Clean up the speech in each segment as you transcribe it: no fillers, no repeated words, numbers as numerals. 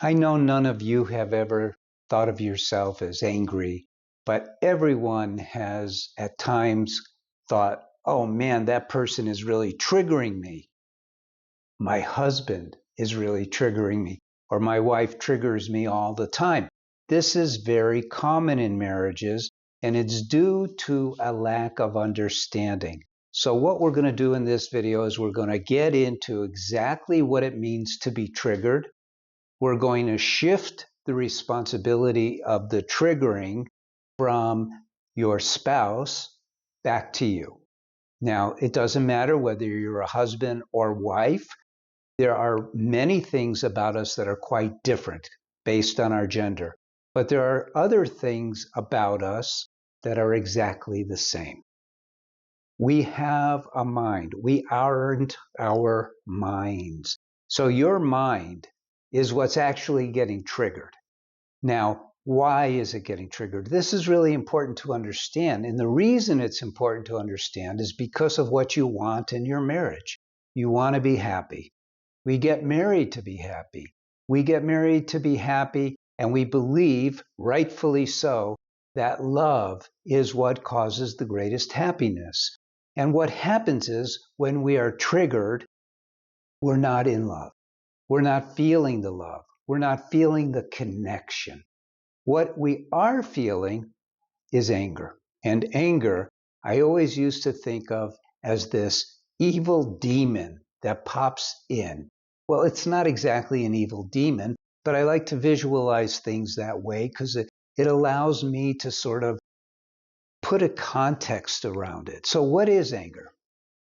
I know none of you have ever thought of yourself as angry, but everyone has at times thought, oh man, that person is really triggering me. My husband is really triggering me, or my wife triggers me all the time. This is very common in marriages, and it's due to a lack of understanding. So what we're going to do in this video is we're going to get into exactly what it means to be triggered. We're going to shift the responsibility of the triggering from your spouse back to you. Now, it doesn't matter whether you're a husband or wife. There are many things about us that are quite different based on our gender, but there are other things about us that are exactly the same. We have a mind. We aren't our minds. So your mind is what's actually getting triggered. Now, why is it getting triggered? This is really important to understand. And the reason it's important to understand is because of what you want in your marriage. You want to be happy. We get married to be happy. We get married to be happy, and we believe, rightfully so, that love is what causes the greatest happiness. And what happens is when we are triggered, we're not in love. We're not feeling the love. We're not feeling the connection. What we are feeling is anger. And anger, I always used to think of as this evil demon that pops in. Well, it's not exactly an evil demon, but I like to visualize things that way because it allows me to sort of put a context around it. So what is anger?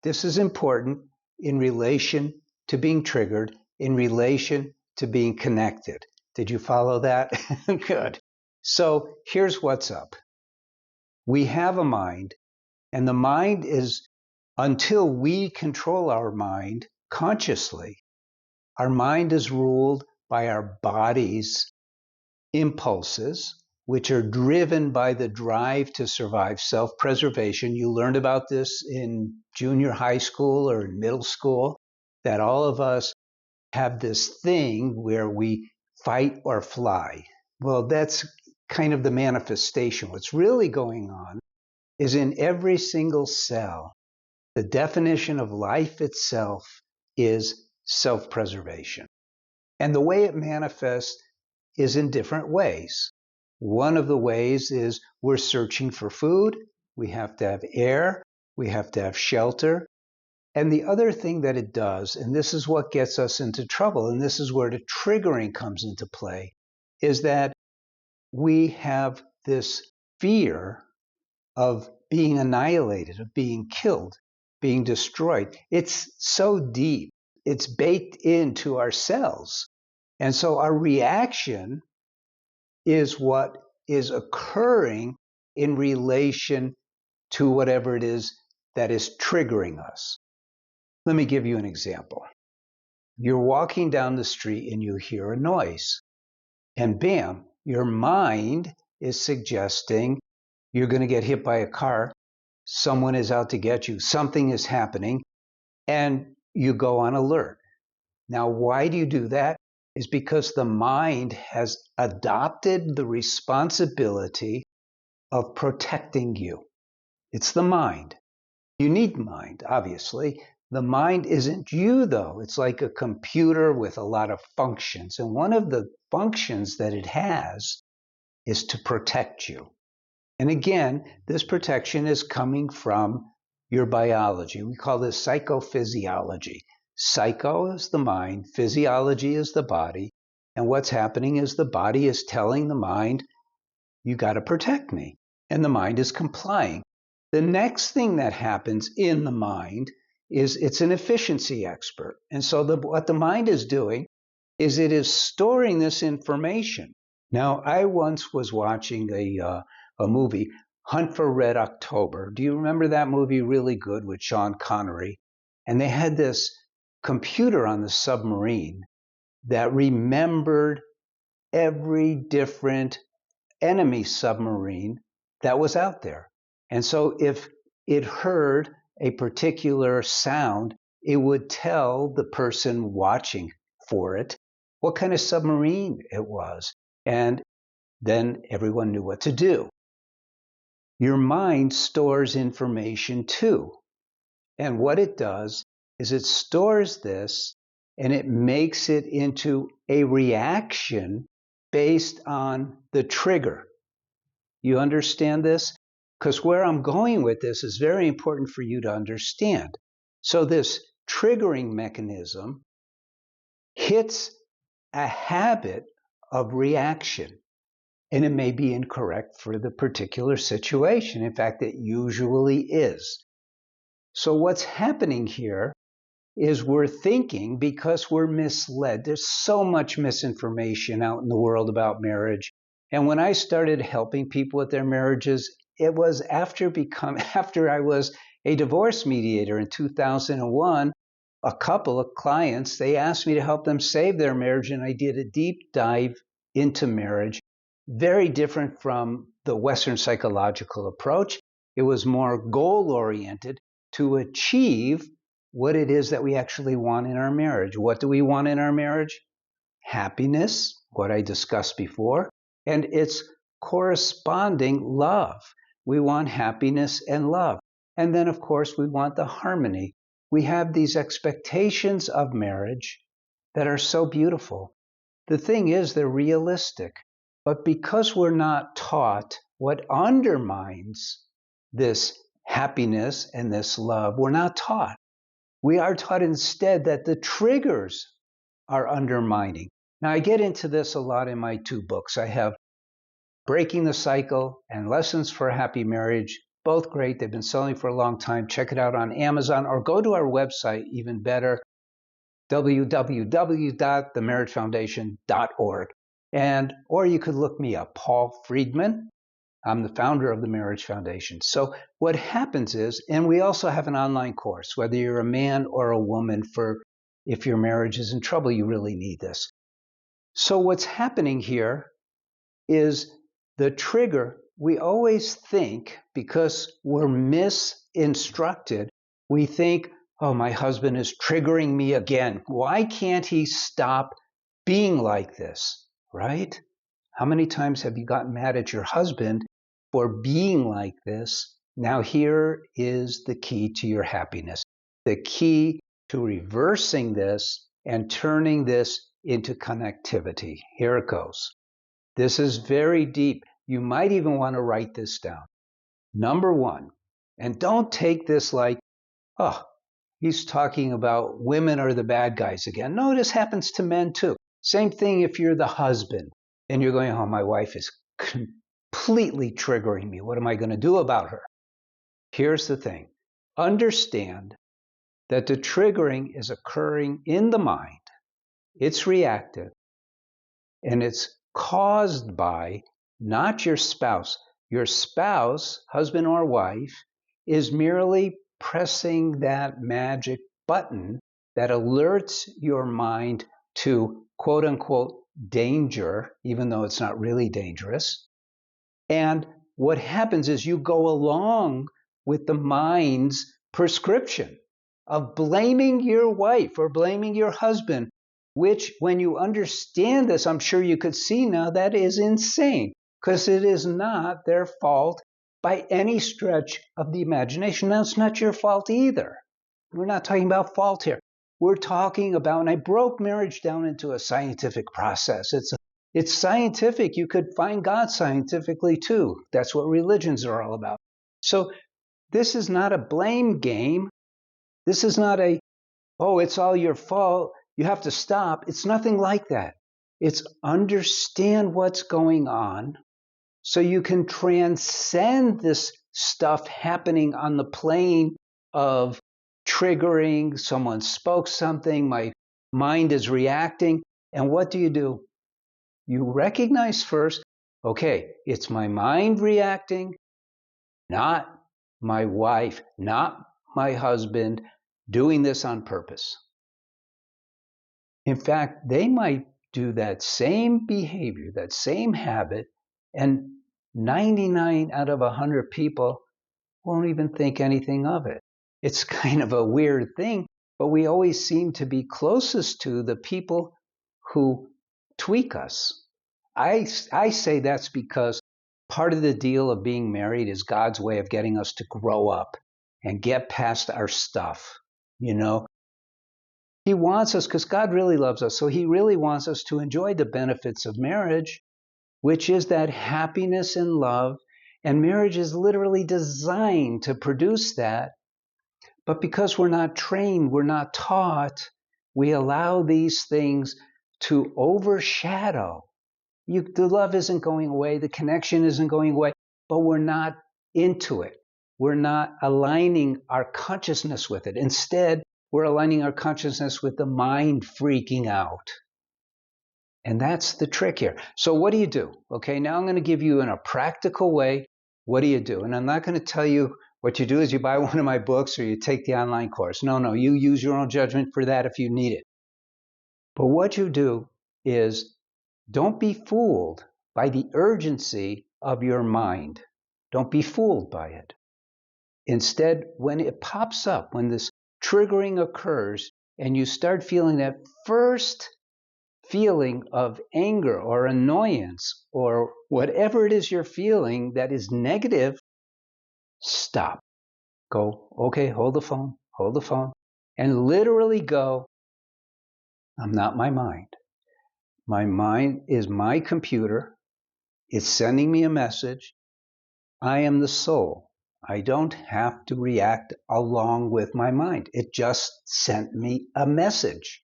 This is important in relation to being triggered, in relation to being connected. Did you follow that? Good. So here's what's up. We have a mind, and the mind is, until we control our mind consciously, our mind is ruled by our body's impulses, which are driven by the drive to survive, self-preservation. You learned about this in junior high school or in middle school, that all of us have this thing where we fight or fly. Well, that's kind of the manifestation. What's really going on is in every single cell. The definition of life itself is self-preservation. And the way it manifests is in different ways. One of the ways is we're searching for food. We have to have air. We have to have shelter. And the other thing that it does, and this is what gets us into trouble, and this is where the triggering comes into play, is that we have this fear of being annihilated, of being killed, being destroyed. It's so deep. It's baked into our cells. And so our reaction is what is occurring in relation to whatever it is that is triggering us. Let me give you an example. You're walking down the street and you hear a noise, and bam, your mind is suggesting you're going to get hit by a car, someone is out to get you, something is happening, and you go on alert. Now, why do you do that? Is because the mind has adopted the responsibility of protecting you. It's the mind. You need mind, obviously. The mind isn't you, though. It's like a computer with a lot of functions. And one of the functions that it has is to protect you. And again, this protection is coming from your biology. We call this psychophysiology. Psycho is the mind, physiology is the body. And what's happening is the body is telling the mind, you got to protect me. And the mind is complying. The next thing that happens in the mind is it's an efficiency expert. And so what the mind is doing is it is storing this information. Now, I once was watching a movie, Hunt for Red October. Do you remember that movie? Really good, with Sean Connery. And they had this computer on the submarine that remembered every different enemy submarine that was out there. And so if it heard a particular sound, it would tell the person watching for it, what kind of submarine it was. And then everyone knew what to do. Your mind stores information too. And what it does is it stores this and it makes it into a reaction based on the trigger. You understand this? Because where I'm going with this is very important for you to understand. So this triggering mechanism hits a habit of reaction, and it may be incorrect for the particular situation. In fact, it usually is. So what's happening here is we're thinking, because we're misled. There's so much misinformation out in the world about marriage. And when I started helping people with their marriages, it was after I was a divorce mediator in 2001. A couple of clients, they asked me to help them save their marriage, and I did a deep dive into marriage, very different from the Western psychological approach. It was more goal-oriented to achieve what it is that we actually want in our marriage. What do we want in our marriage? Happiness, what I discussed before, and its corresponding love. We want happiness and love. And then, of course, we want the harmony. We have these expectations of marriage that are so beautiful. The thing is, they're realistic. But because we're not taught what undermines this happiness and this love, we're not taught. We are taught instead that the triggers are undermining. Now, I get into this a lot in my two books. I have Breaking the Cycle and Lessons for a Happy Marriage, both great. They've been selling for a long time. Check it out on Amazon or go to our website, even better, www.themarriagefoundation.org. Or you could look me up, Paul Friedman. I'm the founder of the Marriage Foundation. So what happens is, and we also have an online course, whether you're a man or a woman, for if your marriage is in trouble, you really need this. So what's happening here is the trigger. We always think, because we're misinstructed, we think, oh, my husband is triggering me again. Why can't he stop being like this, right? How many times have you gotten mad at your husband for being like this? Now here is the key to your happiness. The key to reversing this and turning this into connectivity. Here it goes. This is very deep. You might even want to write this down. Number one, and don't take this like, oh, he's talking about women are the bad guys again. No, this happens to men too. Same thing if you're the husband and you're going, oh, my wife is completely triggering me. What am I going to do about her? Here's the thing. Understand that the triggering is occurring in the mind. It's reactive, and it's caused by not your spouse. Your spouse, husband or wife, is merely pressing that magic button that alerts your mind to quote unquote danger, even though it's not really dangerous. And what happens is you go along with the mind's prescription of blaming your wife or blaming your husband, which when you understand this, I'm sure you could see now that is insane, because it is not their fault by any stretch of the imagination. Now, it's not your fault either. We're not talking about fault here. We're talking about, and I broke marriage down into a scientific process. It's scientific. You could find God scientifically too. That's what religions are all about. So this is not a blame game. This is not a, oh, it's all your fault, you have to stop. It's nothing like that. It's understand what's going on so you can transcend this stuff happening on the plane of triggering. Someone spoke something, my mind is reacting. And what do? You recognize first, okay, it's my mind reacting, not my wife, not my husband doing this on purpose. In fact, they might do that same behavior, that same habit, and 99 out of 100 people won't even think anything of it. It's kind of a weird thing, but we always seem to be closest to the people who tweak us. I say that's because part of the deal of being married is God's way of getting us to grow up and get past our stuff. You know, He wants us, because God really loves us, so He really wants us to enjoy the benefits of marriage, which is that happiness and love. And marriage is literally designed to produce that. But because we're not trained, we're not taught, we allow these things to overshadow. The love isn't going away, the connection isn't going away, but we're not into it. We're not aligning our consciousness with it. Instead, we're aligning our consciousness with the mind freaking out. And that's the trick here. So what do you do? Okay, now I'm going to give you in a practical way, what do you do? And I'm not going to tell you what you do is you buy one of my books or you take the online course. No, you use your own judgment for that if you need it. But what you do is don't be fooled by the urgency of your mind. Don't be fooled by it. Instead, when it pops up, when this triggering occurs and you start feeling that first feeling of anger or annoyance or whatever it is you're feeling that is negative, stop. Go, okay, hold the phone, and literally go, I'm not my mind. My mind is my computer. It's sending me a message. I am the soul. I don't have to react along with my mind. It just sent me a message.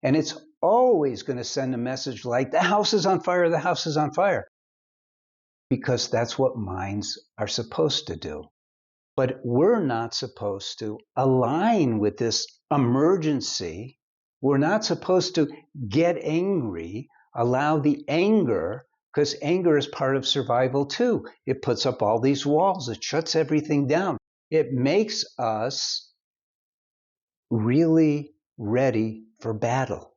And it's always going to send a message like, the house is on fire, the house is on fire. Because that's what minds are supposed to do. But we're not supposed to align with this emergency. We're not supposed to get angry, allow the anger, because anger is part of survival too. It puts up all these walls. It shuts everything down. It makes us really ready for battle.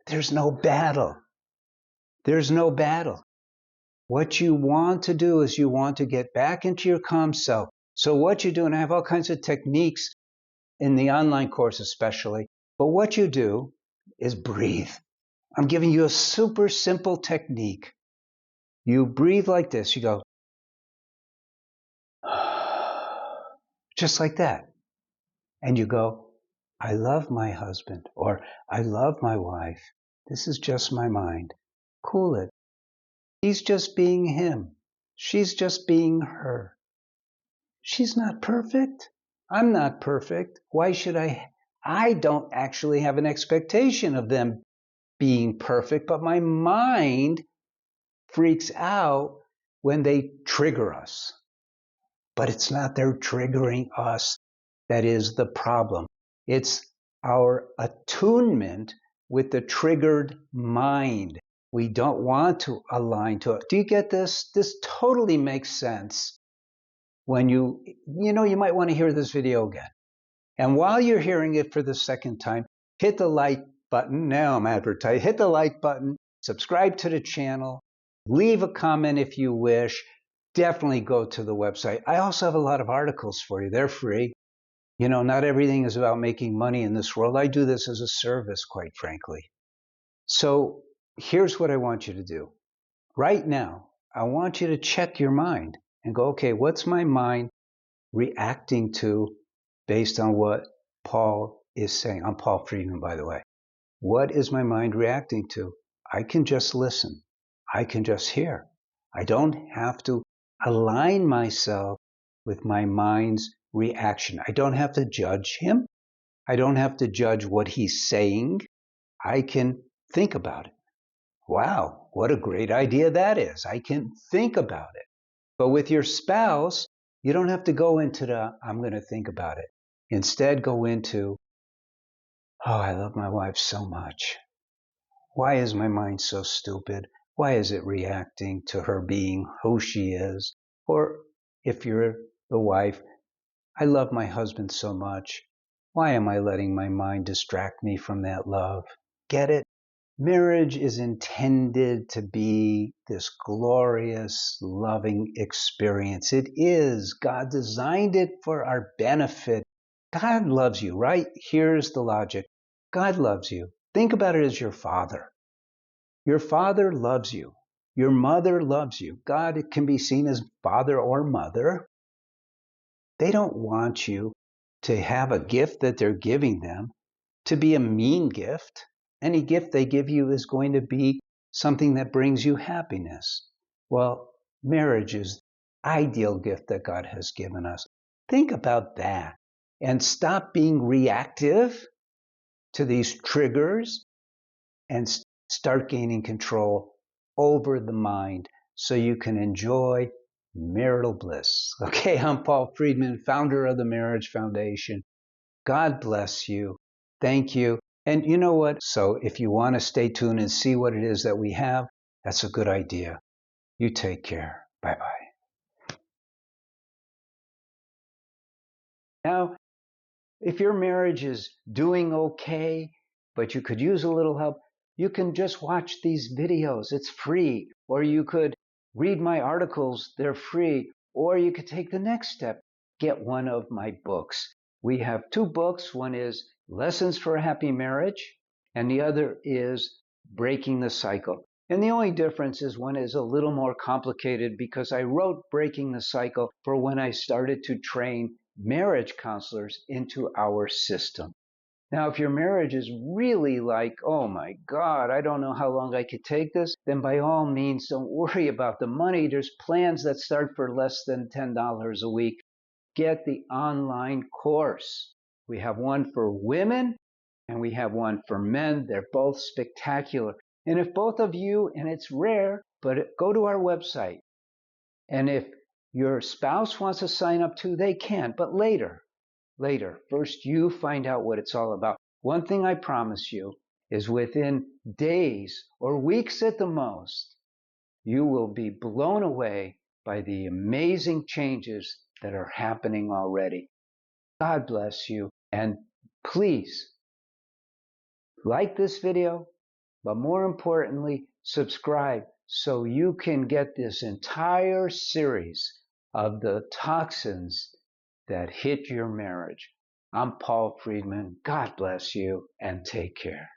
There's no battle. There's no battle. What you want to do is you want to get back into your calm self. So what you do, and I have all kinds of techniques in the online course especially, but what you do is breathe. I'm giving you a super simple technique. You breathe like this. You go, just like that. And you go, I love my husband, or I love my wife. This is just my mind. Cool it. He's just being him. She's just being her. She's not perfect. I'm not perfect. Why should I? I don't actually have an expectation of them being perfect, but my mind freaks out when they trigger us. But it's not their triggering us that is the problem. It's our attunement with the triggered mind. We don't want to align to it. Do you get this? This totally makes sense. When you might want to hear this video again. And while you're hearing it for the second time, hit the like button. Now I'm advertising. Hit the like button, subscribe to the channel, leave a comment if you wish. Definitely go to the website. I also have a lot of articles for you. They're free. Not everything is about making money in this world. I do this as a service, quite frankly. So here's what I want you to do. Right now, I want you to check your mind and go, okay, what's my mind reacting to based on what Paul is saying? I'm Paul Friedman, by the way. What is my mind reacting to? I can just listen. I can just hear. I don't have to align myself with my mind's reaction. I don't have to judge him. I don't have to judge what he's saying. I can think about it. Wow, what a great idea that is. I can think about it. But with your spouse, you don't have to go into I'm going to think about it. Instead, go into, oh, I love my wife so much. Why is my mind so stupid? Why is it reacting to her being who she is? Or if you're the wife, I love my husband so much. Why am I letting my mind distract me from that love? Get it? Marriage is intended to be this glorious, loving experience. It is. God designed it for our benefit. God loves you, right? Here's the logic. God loves you. Think about it as your father. Your father loves you. Your mother loves you. God can be seen as father or mother. They don't want you to have a gift that they're giving them to be a mean gift. Any gift they give you is going to be something that brings you happiness. Well, marriage is the ideal gift that God has given us. Think about that and stop being reactive to these triggers and start gaining control over the mind so you can enjoy marital bliss. Okay, I'm Paul Friedman, founder of the Marriage Foundation. God bless you. Thank you. And you know what? So if you want to stay tuned and see what it is that we have, that's a good idea. You take care. Bye bye. Now, if your marriage is doing okay, but you could use a little help, you can just watch these videos. It's free. Or you could read my articles. They're free. Or you could take the next step. Get one of my books. We have two books. One is Lessons for a Happy Marriage, and the other is Breaking the Cycle. And the only difference is one is a little more complicated because I wrote Breaking the Cycle for when I started to train marriage counselors into our system. Now, if your marriage is really like, oh my God, I don't know how long I could take this, then by all means, don't worry about the money. There's plans that start for less than $10 a week. Get the online course. We have one for women and we have one for men. They're both spectacular. And if both of you, and it's rare, but go to our website. And if your spouse wants to sign up too, they can, but later. First, you find out what it's all about. One thing I promise you is within days or weeks at the most, you will be blown away by the amazing changes that are happening already. God bless you. And please like this video, but more importantly, subscribe so you can get this entire series of the toxins that hit your marriage. I'm Paul Friedman. God bless you and take care.